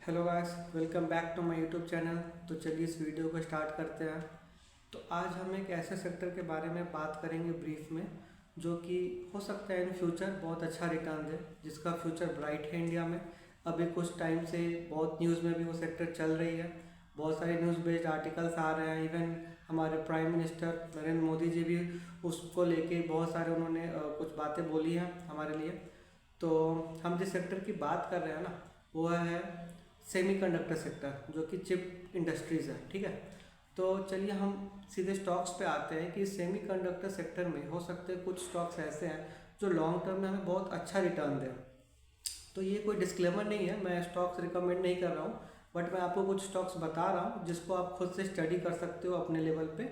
Hello guys, welcome back to my YouTube channel. तो चलिए इस वीडियो को स्टार्ट करते हैं। तो आज हम एक ऐसे सेक्टर के बारे में बात करेंगे ब्रीफ में, जो कि हो सकता है इन फ्यूचर बहुत अच्छा रिटर्न दे, जिसका फ्यूचर ब्राइट है इंडिया में। अभी कुछ टाइम से बहुत न्यूज़ में भी वो सेक्टर चल रही है, बहुत सारे न्यूज़ बेस्ड आर्टिकल्स आ रहे हैं। इवन हमारे प्राइम मिनिस्टर नरेंद्र मोदी जी भी उसको लेके बहुत सारे उन्होंने कुछ बातें बोली हैं हमारे लिए। तो हम जिस सेक्टर की बात कर रहे हैं ना, वो है सेमीकंडक्टर सेक्टर, जो कि चिप इंडस्ट्रीज़ है। ठीक है, तो चलिए हम सीधे स्टॉक्स पे आते हैं कि सेमीकंडक्टर सेक्टर में हो सकते हैं कुछ स्टॉक्स ऐसे हैं जो लॉन्ग टर्म में हमें बहुत अच्छा रिटर्न दें। तो ये कोई डिस्क्लेमर नहीं है, मैं स्टॉक्स रिकमेंड नहीं कर रहा हूँ, बट मैं आपको कुछ स्टॉक्स बता रहा हूँ जिसको आप खुद से स्टडी कर सकते हो अपने लेवल पे,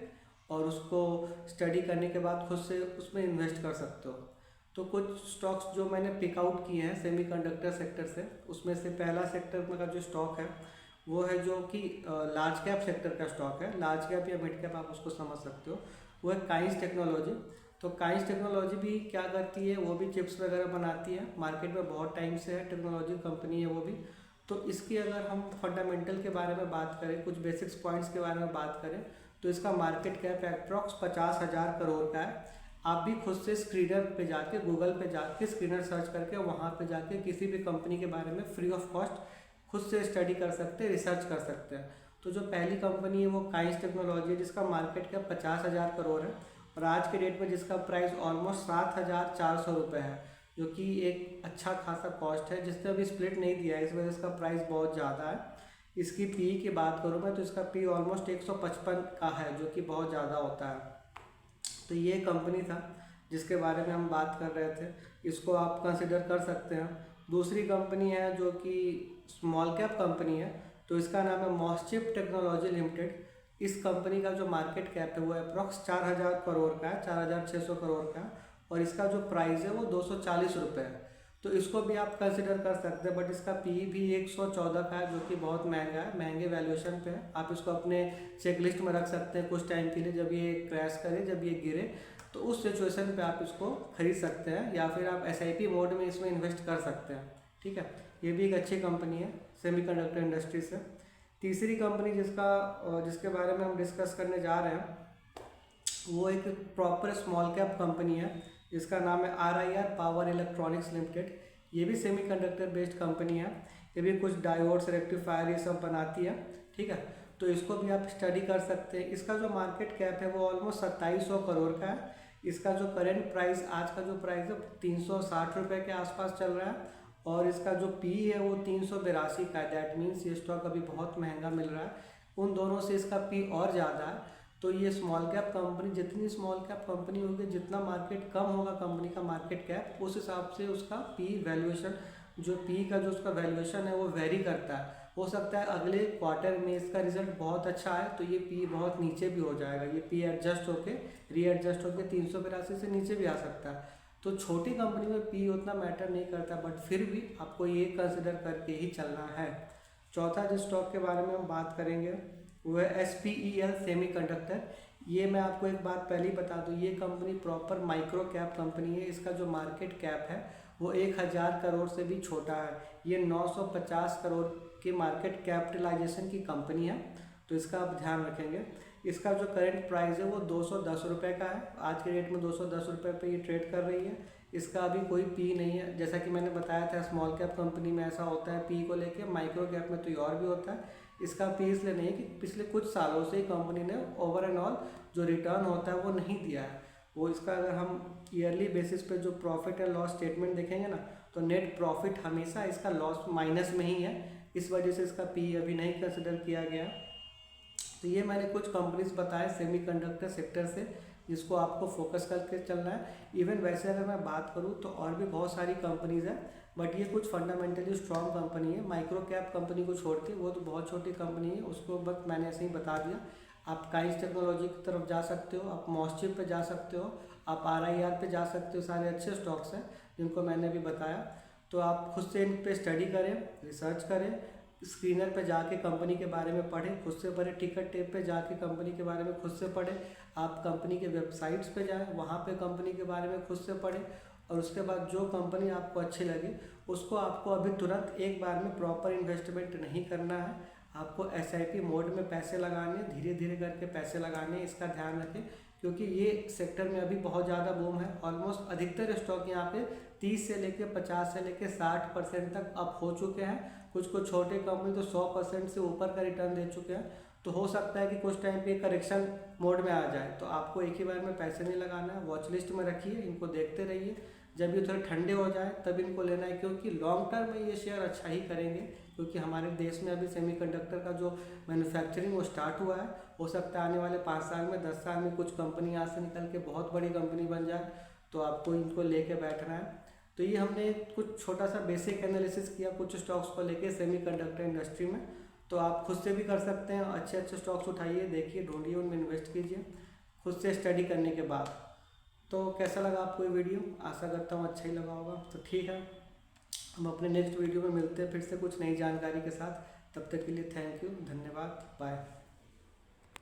और उसको स्टडी करने के बाद खुद से उसमें इन्वेस्ट कर सकते हो। तो कुछ स्टॉक्स जो मैंने पिक आउट किए हैं सेमीकंडक्टर सेक्टर से, उसमें से पहला सेक्टर में का जो स्टॉक है वो है जो कि लार्ज कैप सेक्टर का स्टॉक है। लार्ज कैप या मिड कैप आप उसको समझ सकते हो। वो है काइंस टेक्नोलॉजी। तो काइंस टेक्नोलॉजी भी क्या करती है, वो भी चिप्स वगैरह बनाती है, मार्केट में बहुत टाइम से है, टेक्नोलॉजी कंपनी है वो भी। तो इसकी अगर हम फंडामेंटल के बारे में बात करें, कुछ बेसिक्स पॉइंट्स के बारे में बात करें, तो इसका मार्केट कैप अप्रॉक्स 50,000 करोड़ का है। आप भी खुद से स्क्रीनर पे जाके, गूगल पे जाके स्क्रीनर सर्च करके वहाँ पे जाके किसी भी कंपनी के बारे में फ्री ऑफ कॉस्ट खुद से स्टडी कर सकते हैं, रिसर्च कर सकते हैं। तो जो पहली कंपनी है वो काइंस टेक्नोलॉजी है, जिसका मार्केट कैप 50,000 करोड़ है, और आज के डेट में जिसका प्राइस ऑलमोस्ट 7,400 रुपये है, जो कि एक अच्छा खासा कॉस्ट है। जिसने अभी स्प्लिट नहीं दिया है, इस वजह से इसका प्राइस बहुत ज़्यादा है। इसकी पी की बात करूँ मैं, तो इसका पी ऑलमोस्ट 155 का है, जो कि बहुत ज़्यादा होता है। तो ये कंपनी था जिसके बारे में हम बात कर रहे थे, इसको आप कंसिडर कर सकते हैं। दूसरी कंपनी है जो कि स्मॉल कैप कंपनी है, तो इसका नाम है मॉसचिप टेक्नोलॉजी लिमिटेड। इस कंपनी का जो मार्केट कैप है वो अप्रॉक्स 4,000 करोड़ का है, 4,600 करोड़ का। और इसका जो प्राइस है वो 240 रुपये है। तो इसको भी आप कंसिडर कर सकते हैं, बट इसका पी भी 114 का है, जो कि बहुत महंगा है, महंगे वैल्यूएशन पे है। आप इसको अपने चेक लिस्ट में रख सकते हैं कुछ टाइम के लिए, जब ये क्रैश करे, जब ये गिरे, तो उस सिचुएशन पे आप इसको खरीद सकते हैं, या फिर आप एसआईपी मोड में इसमें इन्वेस्ट कर सकते हैं। ठीक है, ये भी एक अच्छी कंपनी है सेमीकंडक्टर इंडस्ट्री से। तीसरी कंपनी जिसके बारे में हम डिस्कस करने जा रहे हैं, वो एक प्रॉपर स्मॉल कैप कंपनी है, जिसका नाम है RIR पावर इलेक्ट्रॉनिक्स लिमिटेड। ये भी सेमीकंडक्टर बेस्ड कंपनी है। ये भी कुछ डायोड्स, रेक्टिफायर, ये सब बनाती है। ठीक है, तो इसको भी आप स्टडी कर सकते हैं। इसका जो मार्केट कैप है वो ऑलमोस्ट 2,700 करोड़ का है। इसका जो करंट प्राइस, आज का जो प्राइस है 360 रुपये के आसपास चल रहा है, और इसका जो पी है वो 382 का है। दैट मीन्स ये स्टॉक अभी बहुत महंगा मिल रहा है। उन दोनों से इसका पी और ज़्यादा है। तो ये स्मॉल कैप कंपनी, जितनी स्मॉल कैप कंपनी होगी, जितना मार्केट कम होगा कंपनी का मार्केट कैप, उस हिसाब से उसका पी वैल्यूएशन, जो पी का जो उसका वैल्यूएशन है वो वेरी करता है। हो सकता है अगले क्वार्टर में इसका रिजल्ट बहुत अच्छा है तो ये पी बहुत नीचे भी हो जाएगा, ये पी एडजस्ट होके, रीएडजस्ट होके 382 से नीचे भी आ सकता है। तो छोटी कंपनी में पी उतना मैटर नहीं करता, बट फिर भी आपको ये कंसिडर करके ही चलना है। चौथा जिस स्टॉक के बारे में हम बात करेंगे वो है SPEL सेमी कंडक्टर। ये मैं आपको एक बात पहले ही बता दूँ, ये company proper micro cap company है। इसका जो मार्केट कैप है वो 1,000 करोड़ से भी छोटा है। ये 950 करोड़ के मार्केट कैपिटलाइजेशन की कंपनी है, तो इसका आप ध्यान रखेंगे। इसका जो करंट प्राइस है वो 210 रुपये का है। आज के डेट में 210 रुपये पे ये ट्रेड कर रही है। इसका अभी कोई पी नहीं है। जैसा कि मैंने बताया था, स्मॉल कैप कंपनी में ऐसा होता है पी को लेके, माइक्रो कैप में तो ये और भी होता है। इसका पी इसलिए नहीं है कि पिछले कुछ सालों से ही कंपनी ने ओवर एंड ऑल जो रिटर्न होता है वो नहीं दिया है। वो इसका अगर हम ईयरली बेसिस पे जो प्रॉफिट एंड लॉस स्टेटमेंट देखेंगे ना, तो नेट प्रॉफिट हमेशा इसका लॉस माइनस में ही है। इस वजह से इसका पी अभी नहीं कंसिडर किया गया। तो ये मैंने कुछ कंपनीज बताए सेमीकंडक्टर सेक्टर से, जिसको आपको फोकस करके चलना है। इवन वैसे अगर मैं बात करूँ तो और भी बहुत सारी कंपनीज हैं, बट ये कुछ फंडामेंटली स्ट्रॉन्ग कंपनी है। माइक्रो कैप कंपनी को छोड़ के, वो तो बहुत छोटी कंपनी है, उसको बस मैंने ऐसे ही बता दिया। आप काइंस टेक्नोलॉजी की तरफ जा सकते हो, आप मॉसचिप पे जा सकते हो, आप RIR पे जा सकते हो। सारे अच्छे स्टॉक्स हैं जिनको मैंने भी बताया। तो आप खुद से इन पे स्टडी करें, रिसर्च करें, स्क्रीनर पे जाके कंपनी के बारे में पढ़ें, खुद से पढ़ें, टिकट टेप पे जाके कंपनी के बारे में खुद से पढ़ें, आप कंपनी के वेबसाइट्स पे जाएं, वहाँ पे कंपनी के बारे में खुद से पढ़ें, और उसके बाद जो कंपनी आपको अच्छी लगे उसको आपको अभी तुरंत एक बार में प्रॉपर इन्वेस्टमेंट नहीं करना है। आपको SIP मोड में पैसे लगाने, धीरे धीरे करके पैसे लगाने, इसका ध्यान रखें क्योंकि ये सेक्टर में अभी बहुत ज़्यादा बूम है। ऑलमोस्ट अधिकतर स्टॉक यहाँ पे 30 से लेके 50 से लेके 60% तक अप हो चुके हैं। कुछ छोटे कंपनी तो 100% से ऊपर का रिटर्न दे चुके हैं। तो हो सकता है कि कुछ टाइम पे करेक्शन मोड में आ जाए, तो आपको एक ही बार में पैसे नहीं लगाना है। वॉच लिस्ट में रखिए, इनको देखते रहिए, जब ये थोड़े ठंडे हो जाए तब इनको लेना है क्योंकि लॉन्ग टर्म में ये शेयर अच्छा ही करेंगे। क्योंकि हमारे देश में अभी सेमीकंडक्टर का जो मैन्युफैक्चरिंग वो स्टार्ट हुआ है, हो सकता है आने वाले 5 साल में 10 साल में कुछ कंपनी यहाँ से निकल के बहुत बड़ी कंपनी बन जाए, तो आपको इनको लेके बैठना है। तो ये हमने कुछ छोटा सा बेसिक एनालिसिस किया कुछ स्टॉक्स को लेके सेमीकंडक्टर इंडस्ट्री में। तो आप खुद से भी कर सकते हैं, अच्छे अच्छे स्टॉक्स उठाइए, देखिए, ढूंढिए, उनमें इन्वेस्ट कीजिए खुद से स्टडी करने के बाद। तो कैसा लगा आपको ये वीडियो? आशा करता हूँ अच्छा ही लगा होगा। तो ठीक है, हम अपने नेक्स्ट वीडियो में मिलते हैं फिर से कुछ नई जानकारी के साथ। तब तक के लिए थैंक यू, धन्यवाद, बाय।